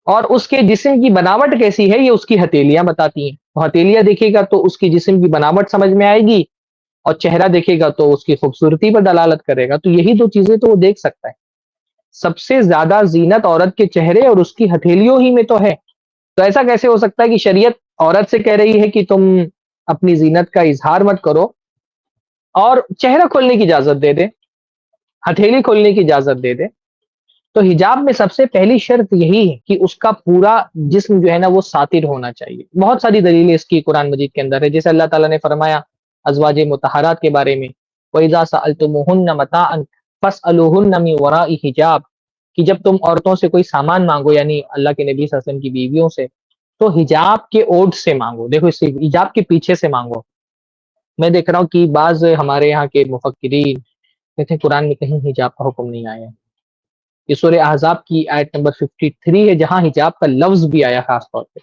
اور اس کے جسم کی بناوٹ کیسی ہے یہ اس کی ہتھیلیاں بتاتی ہیں. وہ ہتھیلیاں دیکھے گا تو اس کی جسم کی بناوٹ سمجھ میں آئے گی، اور چہرہ دیکھے گا تو اس کی خوبصورتی پر دلالت کرے گا. تو یہی دو چیزیں تو وہ دیکھ سکتا ہے. سب سے زیادہ زینت عورت کے چہرے اور اس کی ہتھیلیوں ہی میں تو ہے. تو ایسا کیسے ہو سکتا ہے کہ شریعت عورت سے کہہ رہی ہے کہ تم اپنی زینت کا اظہار مت کرو اور چہرہ کھولنے کی اجازت دے دے، ہتھیلی کھولنے کی اجازت دے دے؟ تو حجاب میں سب سے پہلی شرط یہی ہے کہ اس کا پورا جسم جو ہے نا وہ ساتر ہونا چاہیے. بہت ساری دلیلیں اس کی قرآن مجید کے اندر ہے. جیسے اللہ تعالیٰ نے فرمایا ازواج مطہرات کے بارے میں وَإِذَا سَأَلْتُمُوهُنَّ مَتَاعًا فَاسْأَلُوهُنَّ مِنْ وَرَاءِ حِجَاب، کہ جب تم عورتوں سے کوئی سامان مانگو یعنی اللہ کے نبی صلی اللہ علیہ وسلم کی بیویوں سے تو حجاب کے اوٹ سے مانگو. دیکھو اس حجاب کے پیچھے سے مانگو. میں دیکھ رہا ہوں کہ بعض ہمارے یہاں کے مفکرین کہتے ہیں قرآن میں کہیں حجاب کا حکم نہیں آیا ہے. یہ سورہ احزاب کی آیت نمبر 53 ہے جہاں حجاب کا لفظ بھی آیا خاص طور پہ.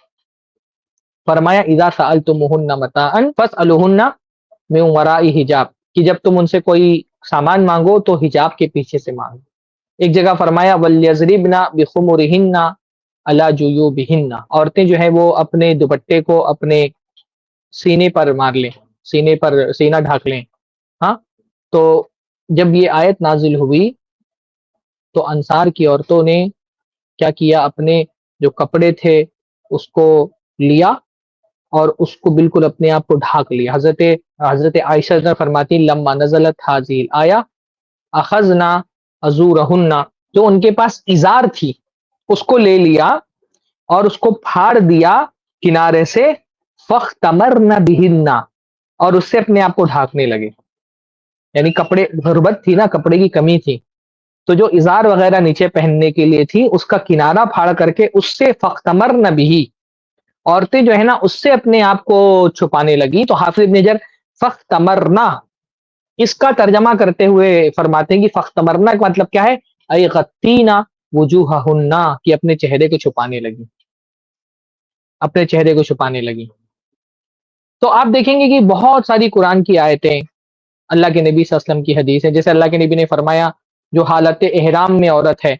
فرمایا اذا سألتموهن متاعا فاسألوهن من وراء حجاب، کہ جب تم ان سے کوئی سامان مانگو تو حجاب کے پیچھے سے مانگو. ایک جگہ فرمایا وَلْيَضْرِبْنَ بِخُمُرِهِنَّ عَلَى جُيُوبِهِنَّ، عورتیں جو ہے وہ اپنے دوپٹے کو اپنے سینے پر مار لیں، سینے پر سینہ ڈھانک لیں. ہاں تو جب یہ آیت نازل ہوئی تو انصار کی عورتوں نے کیا کیا؟ اپنے جو کپڑے تھے اس کو لیا اور اس کو بالکل اپنے آپ کو ڈھانک لیا. حضرت عائشہ فرماتی لما نزلت حاضی آیا اخذنا ازورہن، جو ان کے پاس ازار تھی اس کو لے لیا اور اس کو پھاڑ دیا کنارے سے، فاختمرن بہن، اور اس سے اپنے آپ کو ڈھانکنے لگے. یعنی کپڑے غربت تھی نا، کپڑے کی کمی تھی، تو جو ازار وغیرہ نیچے پہننے کے لیے تھی اس کا کنارہ پھاڑ کر کے اس سے فاختمرن بہی، عورتیں جو ہے نا اس سے اپنے آپ کو چھپانے لگی. تو حافظ ابن حجر فاختمرنا اس کا ترجمہ کرتے ہوئے فرماتے ہیں کہ فاختمرنا کا مطلب کیا ہے؟ ای غطینا وجوہہن، کہ اپنے چہرے کو چھپانے لگی، اپنے چہرے کو چھپانے لگی. تو آپ دیکھیں گے کہ بہت ساری قرآن کی آیتیں، اللہ کے نبی صلی اللہ علیہ وسلم کی حدیث ہے. جیسے اللہ کے نبی نے فرمایا جو حالت احرام میں عورت ہے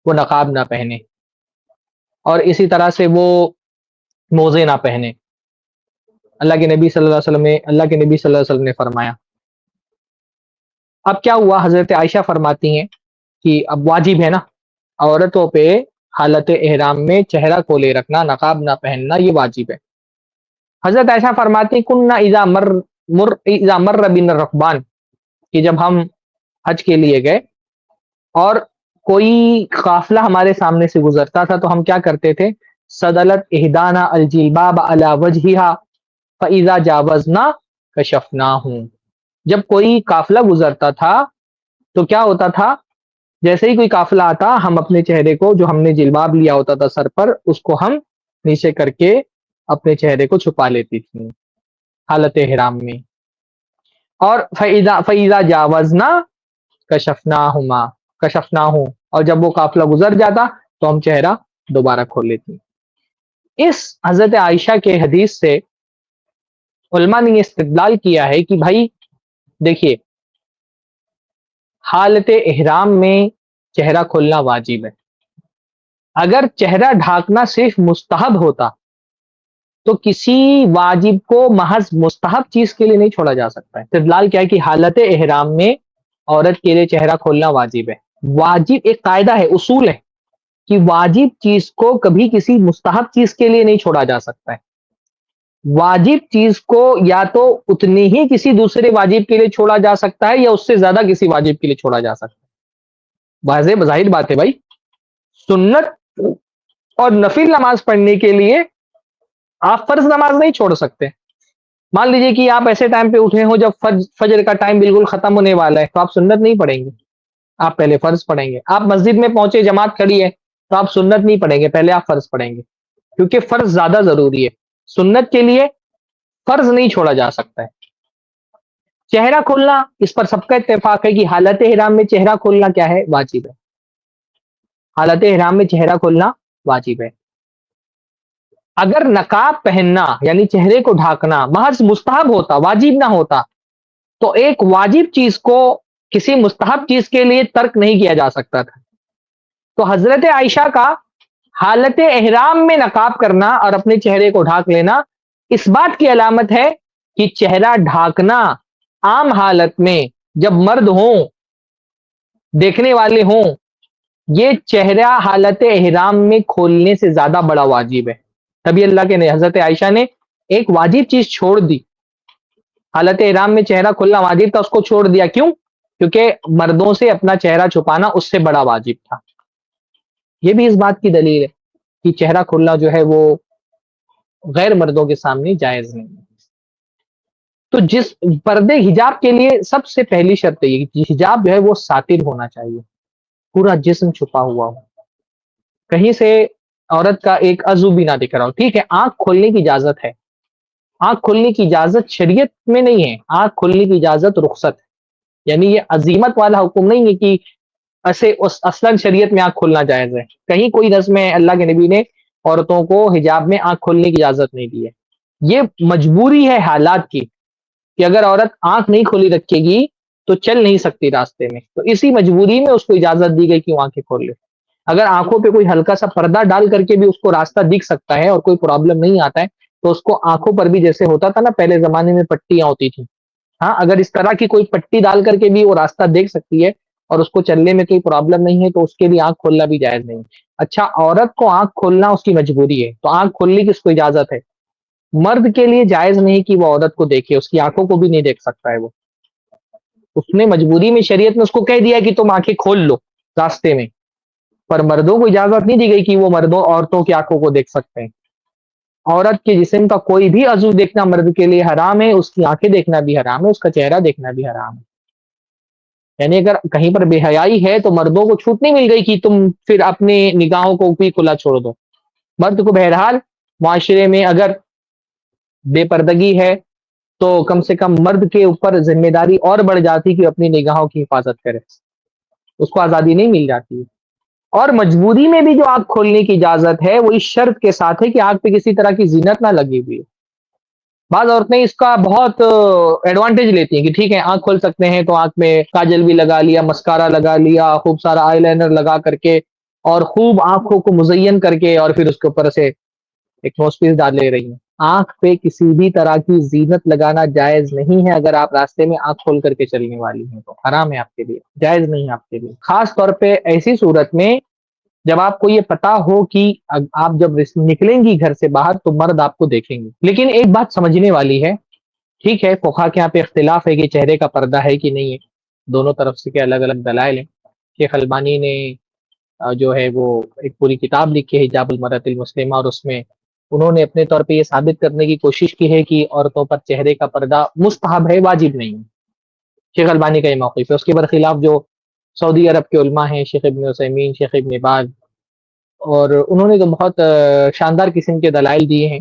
وہ نقاب نہ پہنے، اور اسی طرح سے وہ موزے نہ پہنے. اللہ کے نبی صلی اللہ علیہ وسلم نے فرمایا. اب کیا ہوا؟ حضرت عائشہ فرماتی ہیں کہ اب واجب ہے نا عورتوں پہ حالت احرام میں چہرہ کھولے رکھنا، نقاب نہ پہننا، یہ واجب ہے. حضرت عائشہ فرماتی کننا اذا مر بنا الرکبان، کہ جب ہم حج کے لیے گئے اور کوئی قافلہ ہمارے سامنے سے گزرتا تھا تو ہم کیا کرتے تھے؟ صدلت احدانا الجلباب علی وجہها فاذا جاوزنا کشفناہ، جب کوئی قافلہ گزرتا تھا تو کیا ہوتا تھا؟ جیسے ہی کوئی قافلہ آتا ہم اپنے چہرے کو جو ہم نے جلباب لیا ہوتا تھا سر پر اس کو ہم نیچے کر کے اپنے چہرے کو چھپا لیتی تھی حالت احرام میں. اور فاذا جاوزنا کشفناہ، اور جب وہ قافلہ گزر جاتا تو ہم چہرہ دوبارہ کھول لیتے. اس حضرت عائشہ کے حدیث سے علماء نے یہ استدلال کیا ہے کہ بھائی دیکھیے حالت احرام میں چہرہ کھولنا واجب ہے، اگر چہرہ ڈھانکنا صرف مستحب ہوتا تو کسی واجب کو محض مستحب چیز کے لیے نہیں چھوڑا جا سکتا ہے۔ استدلال کیا ہے کہ حالت احرام میں عورت کے لیے چہرہ کھولنا واجب ہے۔ واجب ایک قاعدہ ہے، اصول ہے کہ واجب چیز کو کبھی کسی مستحب چیز کے لیے نہیں چھوڑا جا سکتا ہے۔ واجب چیز کو یا تو اتنی ہی کسی دوسرے واجب کے لیے چھوڑا جا سکتا ہے یا اس سے زیادہ کسی واجب کے لیے چھوڑا جا سکتا ہے۔ واضح بظاہر بات ہے بھائی، سنت اور نفل نماز پڑھنے کے لیے آپ فرض نماز نہیں چھوڑ سکتے۔ مان لیجئے کہ آپ ایسے ٹائم پہ اٹھے ہو جب فجر کا ٹائم بالکل ختم ہونے والا ہے، تو آپ سنت نہیں پڑھیں گے، آپ پہلے فرض پڑھیں گے۔ آپ مسجد میں پہنچے، جماعت کھڑی ہے، تو آپ سنت نہیں پڑھیں گے، پہلے آپ فرض پڑھیں گے، کیونکہ فرض زیادہ ضروری ہے۔ سنت کے لیے فرض نہیں چھوڑا جا سکتا ہے۔ چہرہ کھولنا، اس پر سب کا اتفاق ہے کہ حالت احرام میں چہرہ کھولنا کیا ہے؟ واجب ہے۔ حالت احرام میں چہرہ کھولنا واجب ہے۔ اگر نقاب پہننا یعنی چہرے کو ڈھانکنا محض مستحب ہوتا، واجب نہ ہوتا، تو ایک واجب چیز کو کسی مستحب چیز کے لیے ترک نہیں کیا جا سکتا تھا۔ تو حضرت عائشہ کا حالت احرام میں نقاب کرنا اور اپنے چہرے کو ڈھانک لینا اس بات کی علامت ہے کہ چہرہ ڈھانکنا عام حالت میں جب مرد ہوں، دیکھنے والے ہوں، یہ چہرہ حالت احرام میں کھولنے سے زیادہ بڑا واجب ہے۔ تبھی اللہ کے حضرت عائشہ نے ایک واجب چیز چھوڑ دی۔ حالت احرام میں چہرہ کھولنا واجب تھا، اس کو چھوڑ دیا، کیوں؟ کیونکہ مردوں سے اپنا چہرہ چھپانا اس سے بڑا واجب تھا۔ یہ بھی اس بات کی دلیل ہے کہ چہرہ کھولنا جو ہے وہ غیر مردوں کے سامنے جائز نہیں ہے۔ تو جس پردے حجاب کے لیے سب سے پہلی شرط یہ کہ حجاب جو ہے وہ ساتر ہونا چاہیے، پورا جسم چھپا ہوا ہو، کہیں سے عورت کا ایک عضو بھی نہ دکھ رہا ہو۔ ٹھیک ہے، آنکھ کھولنے کی اجازت ہے، آنکھ کھولنے کی اجازت شریعت میں نہیں ہے، آنکھ کھولنے کی اجازت رخصت ہے، یعنی یہ عزیمت والا حکم نہیں ہے کہ ایسے اصلاً شریعت میں آنکھ کھولنا جائز ہے۔ کہیں کوئی نظم میں اللہ کے نبی نے عورتوں کو حجاب میں آنکھ کھولنے کی اجازت نہیں دی ہے۔ یہ مجبوری ہے حالات کی کہ اگر عورت آنکھ نہیں کھولی رکھے گی تو چل نہیں سکتی راستے میں، تو اسی مجبوری میں اس کو اجازت دی گئی کہ وہ آنکھیں کھول لے۔ اگر آنکھوں پہ کوئی ہلکا سا پردہ ڈال کر کے بھی اس کو راستہ دکھ سکتا ہے اور کوئی پرابلم نہیں آتا ہے، تو اس کو آنکھوں پر بھی جیسے ہوتا تھا نا پہلے زمانے میں پٹیاں ہوتی تھیں، ہاں، اگر اس طرح کی کوئی پٹی ڈال کر کے بھی وہ راستہ دیکھ سکتی ہے اور اس کو چلنے میں کوئی پرابلم نہیں ہے، تو اس کے لیے آنکھ کھولنا بھی جائز نہیں۔ اچھا، عورت کو آنکھ کھولنا اس کی مجبوری ہے، تو آنکھ کھولنے کی اس کو اجازت ہے۔ مرد کے لیے جائز نہیں کہ وہ عورت کو دیکھے، اس کی آنکھوں کو بھی نہیں دیکھ سکتا ہے وہ، اس نے مجبوری میں شریعت نے اس کو کہہ دیا کہ تم آنکھیں کھول لو راستے میں، پر مردوں کو اجازت نہیں دی گئی کہ وہ مردوں عورتوں کی آنکھوں کو دیکھ سکتے ہیں۔ عورت کے جسم کا کوئی بھی عضو دیکھنا مرد کے لیے حرام ہے، اس کی آنکھیں دیکھنا بھی حرام ہے، اس کا چہرہ دیکھنا بھی حرام ہے۔ یعنی اگر کہیں پر بے حیائی ہے تو مردوں کو چھوٹ نہیں مل گئی کہ تم پھر اپنے نگاہوں کو بھی کھلا چھوڑ دو۔ مرد کو بہرحال معاشرے میں اگر بے پردگی ہے تو کم سے کم مرد کے اوپر ذمہ داری اور بڑھ جاتی کہ اپنی نگاہوں کی حفاظت کرے، اس کو آزادی نہیں مل جاتی۔ اور مجبوری میں بھی جو آنکھ کھولنے کی اجازت ہے وہ اس شرط کے ساتھ ہے کہ آنکھ پہ کسی طرح کی زینت نہ لگی ہوئی ہے۔ بعض عورتیں اس کا بہت ایڈوانٹیج لیتی ہیں کہ ٹھیک ہے آنکھ کھول سکتے ہیں تو آنکھ میں کاجل بھی لگا لیا، مسکارا لگا لیا، خوب سارا آئی لائنر لگا کر کے اور خوب آنکھوں کو مزین کر کے اور پھر اس کے اوپر سے ایک نوز پیس ڈال لے رہی ہیں۔ آنکھ پہ کسی بھی طرح کی زینت لگانا جائز نہیں ہے۔ اگر آپ راستے میں آنکھ کھول کر کے چلنے والی ہیں تو حرام ہے آپ کے لیے، جائز نہیں ہے آپ کے لیے، خاص طور پہ ایسی صورت میں جب آپ کو یہ پتا ہو کہ آپ جب نکلیں گی گھر سے باہر تو مرد آپ کو دیکھیں گے۔ لیکن ایک بات سمجھنے والی ہے، ٹھیک ہے فقہا کے یہاں پہ اختلاف ہے کہ چہرے کا پردہ ہے کہ نہیں ہے، دونوں طرف سے کے الگ الگ دلائل ہیں۔ شیخ البانی نے جو ہے وہ ایک پوری کتاب لکھی ہے حجاب المرأۃ المسلمہ، اور اس میں انہوں نے اپنے طور پہ یہ ثابت کرنے کی کوشش کی ہے کہ عورتوں پر چہرے کا پردہ مستحب ہے، واجب نہیں ہے۔ شیخ البانی کا یہ موقف ہے۔ اس کے برخلاف جو سعودی عرب کے علماء ہیں، شیخ ابن عثیمین، شیخ ابن باز، اور انہوں نے تو بہت شاندار قسم کے دلائل دیے ہیں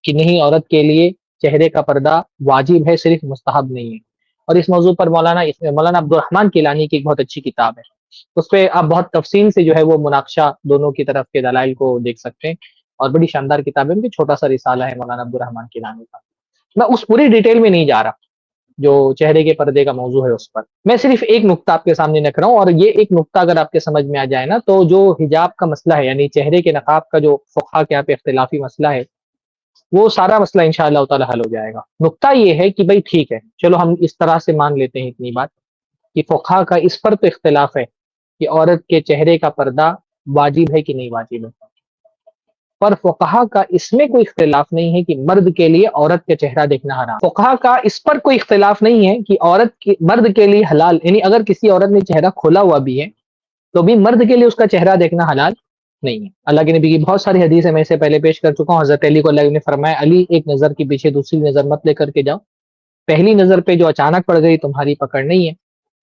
کہ نہیں، عورت کے لیے چہرے کا پردہ واجب ہے، صرف مستحب نہیں ہے۔ اور اس موضوع پر مولانا عبد الرحمن کیلانی کی ایک بہت اچھی کتاب ہے، اس پہ آپ بہت تفصیل سے جو ہے وہ مناقشہ دونوں کی طرف کے دلائل کو دیکھ سکتے ہیں، اور بڑی شاندار کتاب ہے، ان کی چھوٹا سا رسالہ ہے مولانا عبد الرحمن کیلانی کا۔ میں اس پوری ڈیٹیل میں نہیں جا رہا، جو چہرے کے پردے کا موضوع ہے اس پر میں صرف ایک نقطہ آپ کے سامنے رکھ رہا ہوں، اور یہ ایک نقطہ اگر آپ کے سمجھ میں آ جائے نا تو جو حجاب کا مسئلہ ہے، یعنی چہرے کے نقاب کا جو فقہا کے یہاں پہ اختلافی مسئلہ ہے، وہ سارا مسئلہ انشاءاللہ تعالی حل ہو جائے گا۔ نقطہ یہ ہے کہ بھائی ٹھیک ہے، چلو ہم اس طرح سے مان لیتے ہیں اتنی بات کہ فقہا کا اس پر تو اختلاف ہے کہ عورت کے چہرے کا پردہ واجب ہے کہ نہیں واجب ہے، پر فقہا کا اس میں کوئی اختلاف نہیں ہے کہ مرد کے لیے عورت کا چہرہ دیکھنا حرام۔ فقہا کا اس پر کوئی اختلاف نہیں ہے کہ مرد کے لیے حلال، یعنی اگر کسی عورت نے چہرہ کھولا ہوا بھی ہے تو بھی مرد کے لیے اس کا چہرہ دیکھنا حلال نہیں ہے۔ اللہ کے نبی کی بہت ساری حدیث میں سے پہلے پیش کر چکا ہوں، حضرت علی کو اللہ نے فرمایا، علی ایک نظر کے پیچھے دوسری نظر مت لے کر کے جاؤ، پہلی نظر پہ جو اچانک پڑ گئی تمہاری پکڑ نہیں ہے،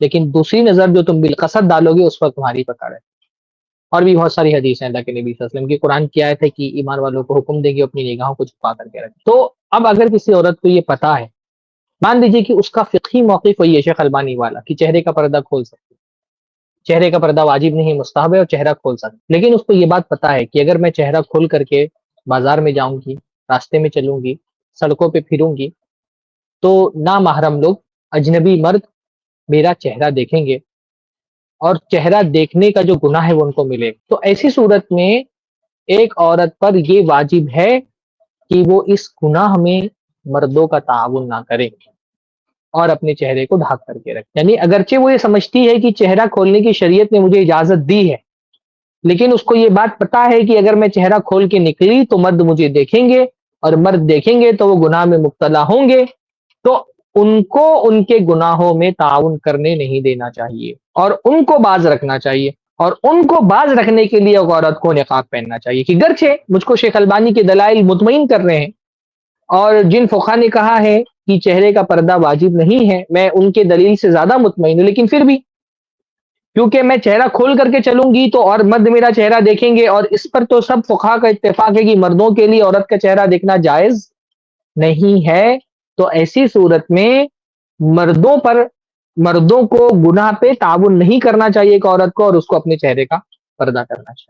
لیکن دوسری نظر جو تم بالقصد ڈالو گے اس پر تمہاری پکڑ ہے۔ اور بھی بہت ساری حدیث ہیں اللہ کے نبی صلی اللہ علیہ وسلم کی، قرآن کی آیت ہے کہ ایمان والوں کو حکم دے گی اپنی نگاہوں کو چھپا کر کے رکھے۔ تو اب اگر کسی عورت کو یہ پتا ہے، مان لیجیے کہ اس کا فقہی موقف وہی ہے شیخ البانی والا کہ چہرے کا پردہ کھول سکتی، چہرے کا پردہ واجب نہیں مستحب ہے اور چہرہ کھول سکتی، لیکن اس کو یہ بات پتا ہے کہ اگر میں چہرہ کھول کر کے بازار میں جاؤں گی، راستے میں چلوں گی، سڑکوں پہ پھروں گی، تو نامحرم لوگ، اجنبی مرد میرا چہرہ دیکھیں گے اور چہرہ دیکھنے کا جو گناہ ہے وہ ان کو ملے۔ تو ایسی صورت میں ایک عورت پر یہ واجب ہے کہ وہ اس گناہ میں مردوں کا تعاون نہ کرے اور اپنے چہرے کو ڈھک کر کے رکھے۔ یعنی اگرچہ وہ یہ سمجھتی ہے کہ چہرہ کھولنے کی شریعت نے مجھے اجازت دی ہے، لیکن اس کو یہ بات پتا ہے کہ اگر میں چہرہ کھول کے نکلی تو مرد مجھے دیکھیں گے، اور مرد دیکھیں گے تو وہ گناہ میں مبتلا ہوں گے، تو ان کو ان کے گناہوں میں تعاون کرنے نہیں دینا چاہیے اور ان کو باز رکھنا چاہیے، اور ان کو باز رکھنے کے لیے عورت کو نقاب پہننا چاہیے۔ کہ گرچہ مجھ کو شیخ البانی کے دلائل مطمئن کر رہے ہیں، اور جن فقہا نے کہا ہے کہ چہرے کا پردہ واجب نہیں ہے میں ان کے دلیل سے زیادہ مطمئن ہوں، لیکن پھر بھی کیونکہ میں چہرہ کھول کر کے چلوں گی تو اور مرد میرا چہرہ دیکھیں گے، اور اس پر تو سب فقہا کا اتفاق ہے کہ مردوں کے لیے عورت کا چہرہ دیکھنا جائز نہیں ہے، تو ایسی صورت میں مردوں کو گناہ پہ تعاون نہیں کرنا چاہیے ایک عورت کو، اور اس کو اپنے چہرے کا پردہ کرنا چاہیے۔